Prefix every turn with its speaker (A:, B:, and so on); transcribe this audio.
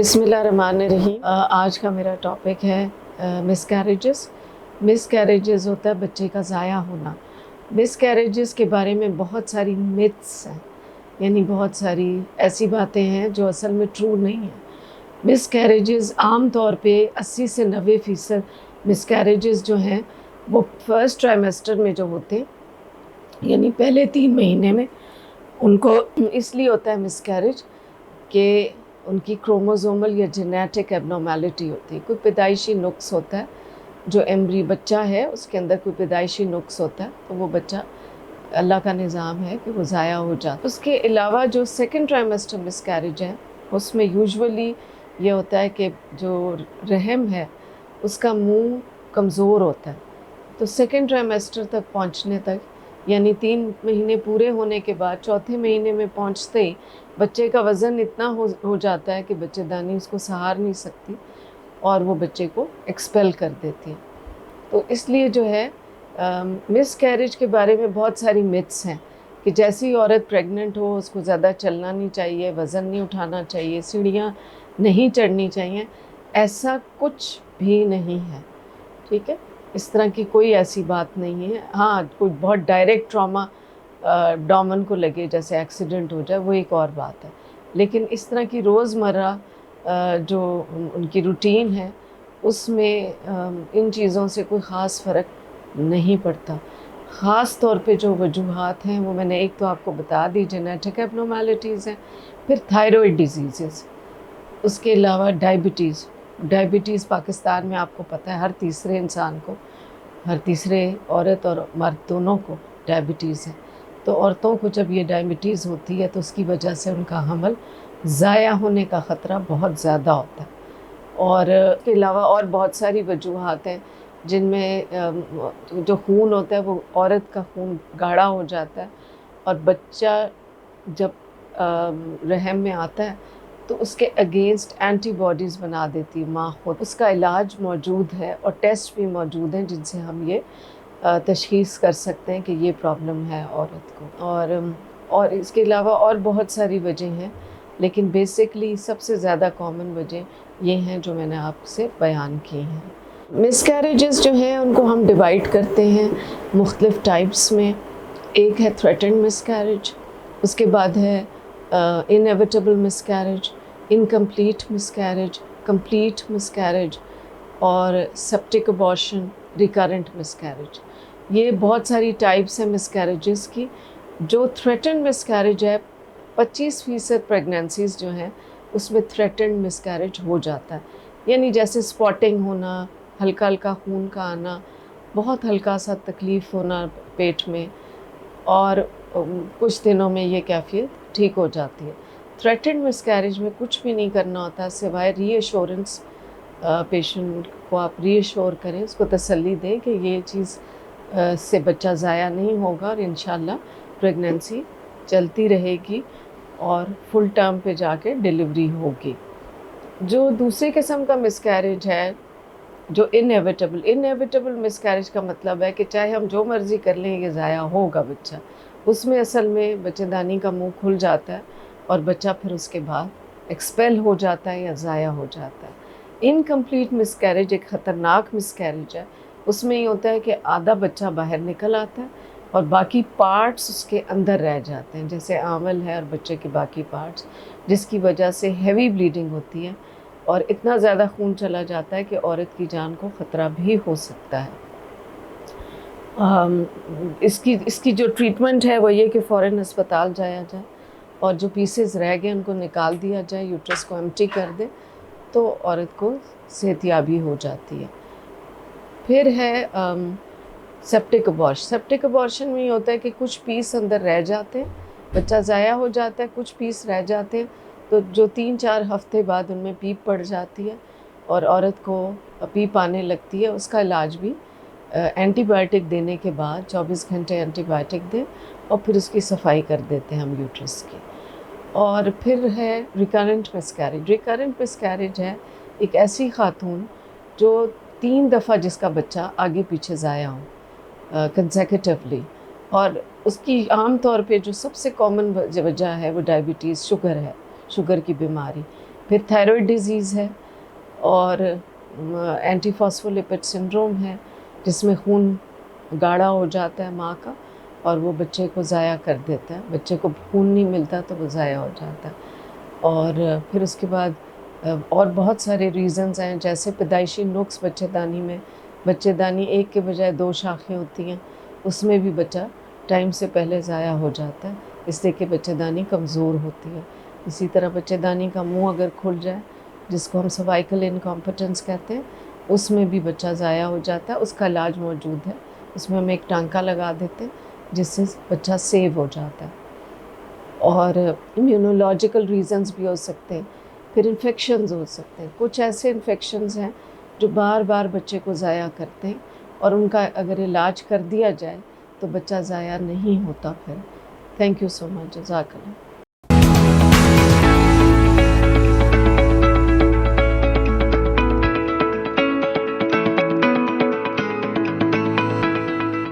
A: बिस्मिल्लाहिर्रहमानिर्रहीम। आज का मेरा टॉपिक है मिसकैरेजेस। मिसकैरेजेस होता है बच्चे का ज़ाया होना। मिसकैरेजेस के बारे में बहुत सारी मिथ्स हैं, यानी बहुत सारी ऐसी बातें हैं जो असल में ट्रू नहीं हैं। मिसकैरेजेस आम तौर पे 80 से 90% मिसकैरेजेस जो हैं वो फर्स्ट ट्राइमेस्टर में जो होते हैं, यानी पहले 3 महीने में उनको इसलिए होता है मिसकैरेज कि उनकी क्रोमोसोमल या जेनेटिक एबनॉर्मेलिटी होती है। कोई पैदाइशी नुक्स होता है, जो एम्ब्री बच्चा है उसके अंदर कोई पैदाइशी नुक्स होता है, तो वो बच्चा अल्लाह का निज़ाम है कि वो ज़ाया हो जाता है। उसके अलावा जो सेकंड ट्राइमेस्टर मिसकैरेज है उसमें यूजुअली ये होता है कि जो रहम है उसका मुंह कमज़ोर होता है, तो सेकंड ट्राइमेस्टर तक पहुंचने तक, यानी 3 महीने पूरे होने के बाद चौथे महीने में पहुंचते ही बच्चे का वज़न इतना हो जाता है कि बच्चेदानी उसको सहार नहीं सकती और वो बच्चे को एक्सपेल कर देती है। तो इसलिए जो है मिसकैरेज के बारे में बहुत सारी मिथ्स हैं कि जैसी ही औरत प्रेग्नेंट हो उसको ज़्यादा चलना नहीं चाहिए, वज़न नहीं उठाना चाहिए, सीढ़ियाँ नहीं चढ़नी चाहिए। ऐसा कुछ भी नहीं है, ठीक है। इस तरह की कोई ऐसी बात नहीं है। हाँ, कोई बहुत डायरेक्ट ट्रॉमा डॉमन को लगे, जैसे एक्सीडेंट हो जाए, वो एक और बात है, लेकिन इस तरह की रोज़मर्रा जो उनकी रूटीन है उसमें इन चीज़ों से कोई ख़ास फ़र्क नहीं पड़ता। ख़ास तौर पे जो वजूहात हैं वो मैंने एक तो आपको बता दी, जेनेटिक एबनॉर्मेलिटीज़ हैं, फिर थायराइड डिजीज़, उसके अलावा डायबिटीज़ पाकिस्तान में आपको पता है हर तीसरे इंसान को, हर तीसरे औरत और मर्द दोनों को डायबिटीज़ है। तो औरतों को जब ये डायबिटीज़ होती है तो उसकी वजह से उनका हमल ज़ाया होने का ख़तरा बहुत ज़्यादा होता है। और इसके अलावा और बहुत सारी वजूहात हैं जिनमें जो खून होता है वो औरत का खून गाढ़ा हो जाता है और बच्चा जब रहम में आता है तो उसके अगेंस्ट एंटीबॉडीज़ बना देती है माँ खुद। उसका इलाज मौजूद है और टेस्ट भी मौजूद हैं जिनसे हम ये तशख़ीस कर सकते हैं कि ये प्रॉब्लम है औरत को। और इसके अलावा और बहुत सारी वजह हैं, लेकिन बेसिकली सबसे ज़्यादा कॉमन वजह ये हैं जो मैंने आपसे बयान की हैं। मिसकैरेजेस जो हैं उनको हम डिवाइड करते हैं मुख्तलिफ़ टाइप्स में। एक है थ्रेटन्ड मिसकैरेज, उसके बाद है inevitable miscarriage, incomplete miscarriage, complete miscarriage और सेप्टिक अबॉर्शन, रिकरेंट मिसकैरेज। ये बहुत सारी टाइप्स हैं मिसकैरेजेस की। जो थ्रेटन्ड मिसकैरेज है 25% प्रेगनेंसीज़ जो हैं उसमें थ्रेटन्ड मिसकैरेज हो जाता है, यानी जैसे स्पॉटिंग होना, हल्का हल्का खून का आना, बहुत हल्का सा तकलीफ़ होना पेट में, और कुछ दिनों में ये कैफियत ठीक हो जाती है। थ्रेटन्ड मिसकैरेज में कुछ भी नहीं करना होता सिवाय रीअश्योरेंस। पेशेंट को आप रीअश्योर करें, उसको तसल्ली दें कि ये चीज़ से बच्चा ज़ाया नहीं होगा और इंशाल्लाह प्रेगनेंसी चलती रहेगी और फुल टर्म पे जाके डिलीवरी होगी। जो दूसरी किस्म का मिसकैरेज है, जो इनएविटेबल मिसकैरेज का मतलब है कि चाहे हम जो मर्ज़ी कर लें ये ज़ाया होगा बच्चा। उसमें असल में बच्चेदानी का मुंह खुल जाता है और बच्चा फिर उसके बाद एक्सपेल हो जाता है या ज़ाया हो जाता है। इनकम्प्लीट मिसकैरेज एक ख़तरनाक मिसकैरेज है। उसमें ये होता है कि आधा बच्चा बाहर निकल आता है और बाकी पार्ट्स उसके अंदर रह जाते हैं, जैसे आंवल है और बच्चे के बाकी पार्ट्स, जिसकी वजह से हेवी ब्लीडिंग होती है और इतना ज़्यादा खून चला जाता है कि औरत की जान को ख़तरा भी हो सकता है। इसकी जो ट्रीटमेंट है वो ये कि फ़ौरन अस्पताल जाया जाए और जो पीसेस रह गए उनको निकाल दिया जाए, यूट्रस को एम्प्टी कर दे तो औरत को सेहतयाबी हो जाती है। फिर है सेप्टिक अबॉर्शन। सेप्टिक अबॉर्शन में ये होता है कि कुछ पीस अंदर रह जाते हैं, बच्चा ज़ाया हो जाता है, कुछ पीस रह जाते हैं, तो जो 3-4 हफ्ते बाद उनमें पीप पड़ जाती है और औरत को पीप आने लगती है। उसका इलाज भी एंटीबायोटिक देने के बाद 24 घंटे एंटीबायोटिक दें और फिर उसकी सफाई कर देते हैं हम यूट्रस की। और फिर है रिकरेंट मिसकैरेज। रिकरेंट मिसकैरेज है एक ऐसी खातून जो 3 दफ़ा जिसका बच्चा आगे पीछे ज़ाया हो कंसेक्यूटिवली, और उसकी आम तौर पे जो सबसे कॉमन वजह है वो डायबिटीज़, शुगर है, शुगर की बीमारी। پھر تھائرائڈ ڈیزیز ہے اور اینٹی فاسفولپڈ سنڈروم ہے، جس میں خون گاڑھا ہو جاتا ہے ماں کا اور وہ بچے کو ضائع کر دیتا ہے، بچے کو خون نہیں ملتا تو وہ ضائع ہو جاتا ہے۔ اور پھر اس کے بعد اور بہت سارے ریزنز ہیں، جیسے پیدائشی نقص بچے دانی میں، بچے دانی ایک کے بجائے 2 شاخیں ہوتی ہیں، اس میں بھی بچہ ٹائم سے پہلے ضائع ہو جاتا ہے، اس لیے کہ بچے دانی کمزور ہوتی ہے۔ اسی طرح بچے دانی کا منہ اگر کھل جائے، جس کو ہم سروائیکل انکمپیٹنس کہتے ہیں، اس میں بھی بچہ ضائع ہو جاتا ہے۔ اس کا علاج موجود ہے، اس میں ہم ایک ٹانکا لگا دیتے ہیں جس سے بچہ سیو ہو جاتا ہے۔ اور امیونولوجیکل ریزنز بھی ہو سکتے ہیں، پھر انفیکشنز ہو سکتے ہیں، کچھ ایسے انفیکشنز ہیں جو بار بار بچے کو ضائع کرتے ہیں، اور ان کا اگر علاج کر دیا جائے تو بچہ ضائع نہیں ہوتا پھر۔ تھینک یو سو مچ، جزاک اللہ۔